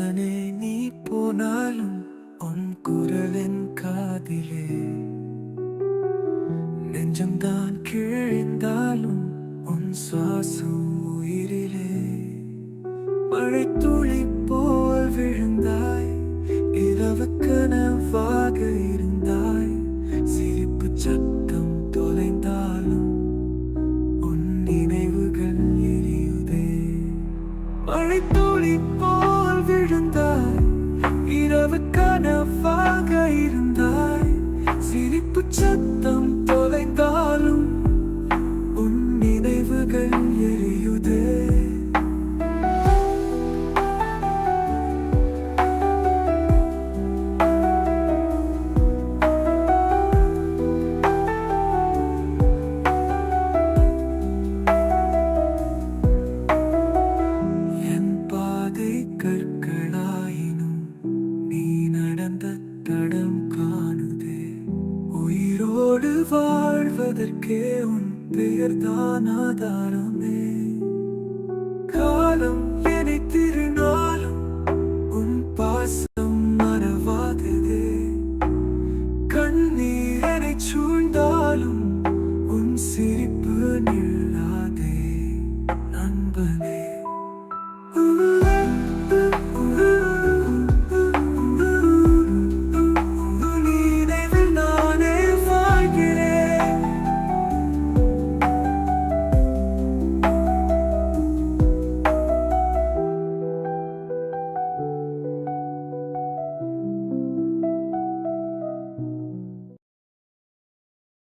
ஜீவனே நீ போனாலும் உன் குரலின் காதிலே நெஞ்சம்தான் கிழிந்தாலும் உன் சுவாசம் உயிரிலே மழை துளி போல் விழுந்தாய் இரவு கனவாக இருந்தாய் சிரிப்பு சத்தம் தொலைந்தாலும் உன் நினைவுகள் எரியுதே மழை துளி போல் விழுந்தாய் இரவு கனவாக இருந்தாய் சிரிப்பு சத்தம் தொலைந்தாலும் உன் நினைவுகள் எரியுதே கற்களாயினும் நீ நடந்த தடம் காணுதே உயிரோடு வாழ்வதற்கே உன் பெயர்தான் ஆதாரமே